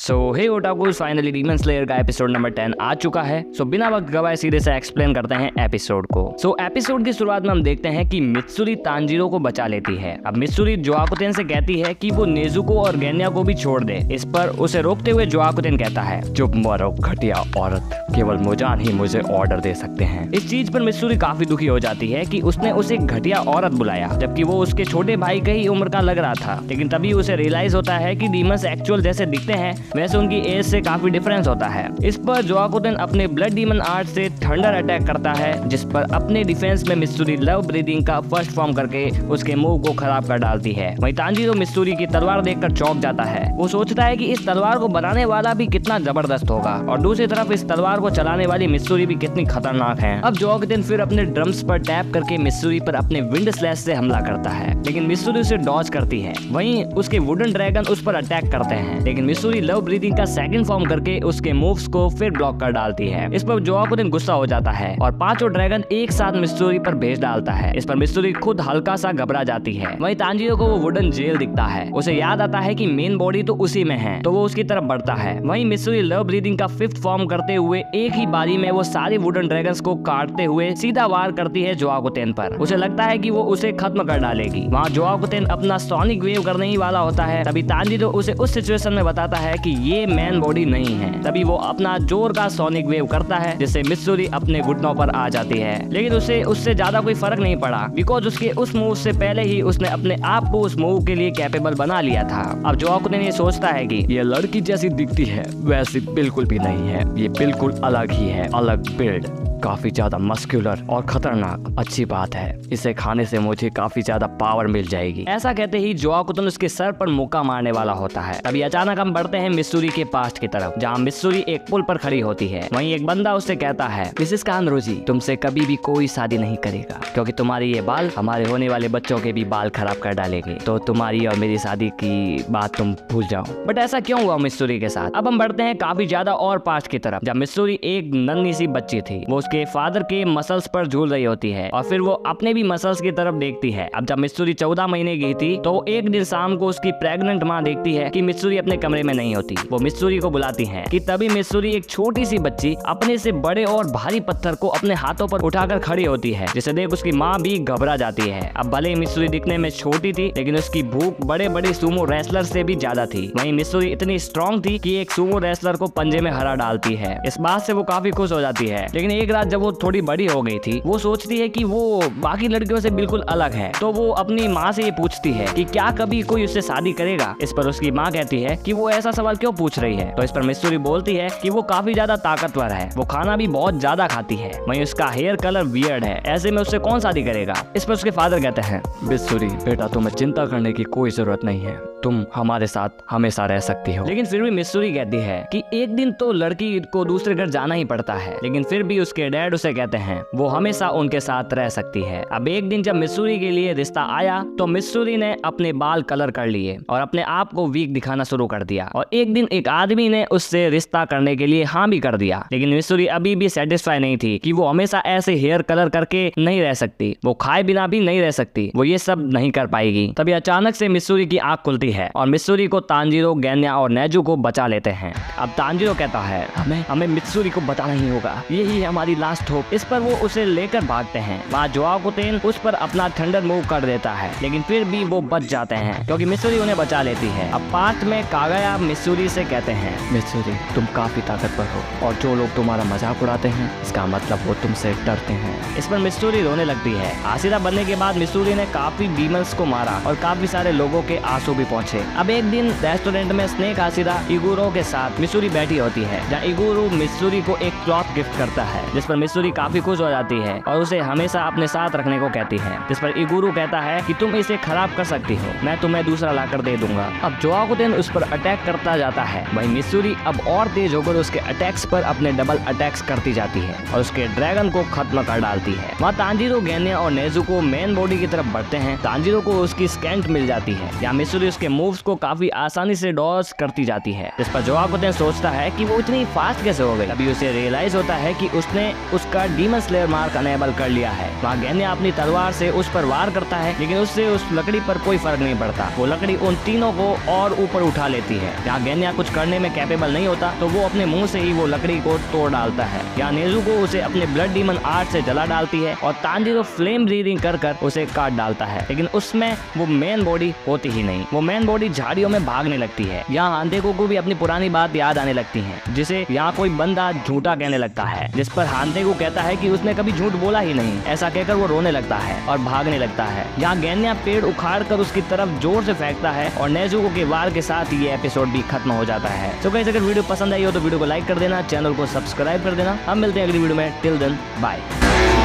सो हे ओटाकुस, finally demon slayer का episode number 10 आ चुका है। सो बिना वक्त गवाए सीधे से एक्सप्लेन करते हैं एपिसोड को। सो एपिसोड की शुरुआत में हम देखते हैं कि मित्सुरी तांजीरो को बचा लेती है। अब मित्सुरी जोआकुतेन से कहती है कि वो नेजुको और गेन्या को भी छोड़ दे। इस पर उसे रोकते हुए जोआकुतेन कहता है, चुप मरो घटिया औरत, केवल मुजान ही मुझे ऑर्डर दे सकते हैं। इस चीज पर मित्सुरी काफी दुखी हो जाती है कि उसने उसे घटिया औरत बुलाया, जबकि वो उसके छोटे भाई का ही उम्र का लग रहा था। लेकिन तभी उसे रियलाइज होता है कि डीमंस एक्चुअल जैसे दिखते हैं वैसे उनकी एज से काफी डिफरेंस होता है। इस पर जोआकुतेन अपने ब्लड डीमन आर्ट से थंडर अटैक करता है, जिस पर अपने डिफेंस में मित्सुरी लव ब्रीदिंग का फर्स्ट फॉर्म करके उसके मुंह को खराब कर डालती है। वहीं तांजीरो मित्सुरी की तलवार देखकर चौंक जाता है। वो सोचता है कि इस तलवार को बनाने वाला भी कितना जबरदस्त होगा और दूसरी तरफ इस तलवार को चलाने वाली मित्सुरी भी कितनी खतरनाक है। अब जोआकुतेन फिर अपने ड्रम्स पर टैप करके मित्सुरी पर अपने विंड स्लैश से हमला करता है, लेकिन मित्सुरी उसे डॉज करती है। वहीं उसके वुडन ड्रैगन उस पर अटैक करते हैं, लेकिन मित्सुरी लव ब्रीदिंग का सेकंड फॉर्म करके उसके मूव्स को फिर ब्लॉक कर डालती है। इस पर जोआकुतेन गुस्सा हो जाता है और पांचों ड्रैगन एक साथ मित्सुरी पर भेज डालता है। इस पर मित्सुरी खुद हल्का सा घबरा जाती है। वहीं तांजीरो को वो वुडन जेल दिखता है। उसे याद आता है कि मेन बॉडी तो उसी में है, तो वो उसकी तरफ बढ़ता है। वहीं मित्सुरी लव ब्रीदिंग का फिफ्थ फॉर्म करते हुए एक ही बारी में वो सारे वुडन ड्रैगन्स को काटते हुए सीधा वार करती है जोआकुतेन पर। उसे लगता है कि वो उसे खत्म कर डालेगी। वहाँ जोआकुतेन अपना सोनिक वेव करने ही वाला होता है, तभी तांजीरो उसे उस सिचुएशन में बताता है कि ये मैन बॉडी नहीं है। तभी वो अपना जोर का सोनिक वेव करता है, जिससे मित्सुरी अपने घुटनों पर आ जाती है। लेकिन उसे उससे ज्यादा कोई फर्क नहीं पड़ा, बिकॉज उसके उस मूव से पहले ही उसने अपने आप को उस मूव के लिए कैपेबल बना लिया था। अब जोआकुतेन ये सोचता है कि ये लड़की जैसी दिखती है वैसी बिल्कुल भी नहीं है, ये बिल्कुल अलग ही है, अलग बिल्ड, काफी ज्यादा मस्कुलर और खतरनाक। अच्छी बात है, इसे खाने से मुझे काफी ज्यादा पावर मिल जाएगी। ऐसा कहते ही जोआकुतेन उसके सर पर मुक्का मारने वाला होता है। तभी अचानक हम बढ़ते हैं मित्सुरी के पास्ट की तरफ, जहाँ मित्सुरी एक पुल पर खड़ी होती है। वहीं एक बंदा उससे कहता है, मिसेस कानरोजी, तुमसे कभी भी कोई शादी नहीं करेगा, क्योंकि तुम्हारी ये बाल हमारे होने वाले बच्चों के भी बाल खराब कर डालेंगे। तो तुम्हारी और मेरी शादी की बात तुम भूल जाओ। बट ऐसा क्यों हुआ मित्सुरी के साथ? अब हम बढ़ते हैं काफी ज्यादा और पास्ट की तरफ, जब मित्सुरी एक नन्ही सी बच्ची थी। वो के फादर के मसल्स पर झूल रही होती है और फिर वो अपने भी मसल्स की तरफ देखती है। अब जब मित्सुरी 14 महीने की थी, तो एक दिन शाम को उसकी प्रेग्नेंट माँ देखती है कि मित्सुरी अपने कमरे में नहीं होती। वो मित्सुरी को बुलाती है कि तभी मित्सुरी एक छोटी सी बच्ची अपने से बड़े और भारी पत्थर को अपने हाथों पर उठाकर खड़ी होती है, जिसे देख उसकी माँ भी घबरा जाती है। अब भले ही मित्सुरी दिखने में छोटी थी, लेकिन उसकी भूख बड़े बड़े सूमो रेसलर से भी ज्यादा थी। वहीं मित्सुरी इतनी स्ट्रॉन्ग थी कि एक सूमो रेसलर को पंजे में हरा डालती है। इस बात से वो काफी खुश हो जाती है। लेकिन एक रात जब वो थोड़ी बड़ी हो गई थी, वो सोचती है कि वो बाकी लड़कियों से बिल्कुल अलग है। तो वो अपनी माँ से ये पूछती है कि क्या कभी कोई उससे शादी करेगा। इस पर उसकी माँ कहती है कि वो ऐसा सवाल क्यों पूछ रही है। तो इस पर मित्सुरी बोलती है कि वो काफी ज्यादा ताकतवर है, वो खाना भी बहुत ज्यादा खाती है, वहीं उसका हेयर कलर वियर्ड है, ऐसे में उससे कौन शादी करेगा। इस पर उसके फादर कहते हैं, मित्सुरी बेटा, तुम्हें चिंता करने की कोई जरूरत नहीं है, तुम हमारे साथ हमेशा रह सकती हो। लेकिन फिर भी मित्सुरी कहती है कि एक दिन तो लड़की को दूसरे घर जाना ही पड़ता है। लेकिन फिर भी उसके डैड उसे कहते हैं वो हमेशा उनके साथ रह सकती है। अब एक दिन जब मित्सुरी के लिए रिश्ता आया, तो मित्सुरी ने अपने बाल कलर कर लिए और अपने आप को वीक दिखाना शुरू कर दिया। और एक दिन एक आदमी ने उससे रिश्ता करने के लिए हाँ भी कर दिया। लेकिन मित्सुरी अभी भी सेटिस्फाई नहीं थी कि वो हमेशा ऐसे हेयर कलर करके नहीं रह सकती, वो खाए बिना भी नहीं रह सकती, वो ये सब नहीं कर पाएगी। तभी अचानक से मित्सुरी की आंख खुलती है और मित्सुरी को तांजीरो, गेन्या और नेजू को बचा लेते हैं। अब तांजीरो कहता है, हमें मित्सुरी को बचाना ही होगा, यही है हमारी लास्ट होप। इस पर वो उसे लेकर भागते हैं। वहाँ जोआकुतेन उस पर अपना थंडर मूव कर देता है, लेकिन फिर भी वो बच जाते हैं क्योंकि मित्सुरी उन्हें बचा लेती है। अब पास्ट में कागाया मित्सुरी से कहते हैं, मित्सुरी तुम काफी ताकतवर हो और जो लोग तुम्हारा मजाक उड़ाते हैं इसका मतलब वो तुमसे डरते हैं। इस पर मित्सुरी रोने लगती है। आसिरा बनने के बाद मित्सुरी ने काफी डीमंस को मारा और काफी सारे लोगों के आंसू भी पहुंचे। अब एक दिन रेस्टोरेंट में स्नेक आसिरा इगुरो के साथ मित्सुरी बैठी होती है, जहाँ इगुरो मित्सुरी को एक क्लॉथ गिफ्ट करता है, जिस पर मित्सुरी काफी खुश हो जाती है और उसे हमेशा अपने साथ रखने को कहती है। जिस पर इगुरो कहता है कि तुम इसे खराब कर सकती हो, मैं तुम्हें दूसरा लाकर दे दूंगा। अब जोआकुतेन उस पर अटैक करता जाता है। वहीं मित्सुरी अब और तेज होकर उसके अटैक्स पर अपने डबल अटैक्स करती जाती है और उसके ड्रैगन को खत्म कर डालती है। वहाँ तांजीरो, गेन्या और नेजुको मेन बॉडी की तरफ बढ़ते हैं। तांजीरो को उसकी स्कैंट मिल जाती है, यहाँ मित्सुरी उसके उसके मूव्स को काफी आसानी से डॉज करती जाती है, जिस पर जोआकुते सोचता है कि वो इतनी फास्ट कैसे हो गई। तभी उसे रियलाइज होता है कि उसने उसका डीमन स्लेयर मार्क अनेबल कर लिया है। वहाँ गेन्या अपनी तलवार से उस पर वार करता है, लेकिन उससे उस लकड़ी पर कोई फर्क नहीं पड़ता। वो लकड़ी उन तीनों को और ऊपर उठा लेती है। यहाँ गेन्या कुछ करने में कैपेबल नहीं होता तो वो अपने मुंह से ही वो लकड़ी को तोड़ डालता है। यहाँ नेजुको उसे अपने ब्लड डीमन आर्ट से जला डालती है और तांजीरो फ्लेम ब्रीदिंग कर उसे काट डालता है, लेकिन उसमें वो मेन बॉडी होती ही नहीं। वो मेन बॉडी झाड़ियों में भागने लगती है। यहाँ हांतेको को भी अपनी पुरानी बात याद आने लगती है, जिसे यहाँ कोई बंदा झूठा कहने लगता है, जिस पर हांतेको कहता है कि उसने कभी झूठ बोला ही नहीं। ऐसा कहकर वो रोने लगता है और भागने लगता है। यहाँ गेन्या पेड़ उखाड़ कर उसकी तरफ जोर से फेंकता है और नेजुको के वार के साथ ये एपिसोड भी खत्म हो जाता है। तो गाइस, अगर वीडियो पसंद आई हो तो वीडियो को लाइक कर देना, चैनल को सब्सक्राइब कर देना। हम मिलते हैं अगली वीडियो में। Till then bye.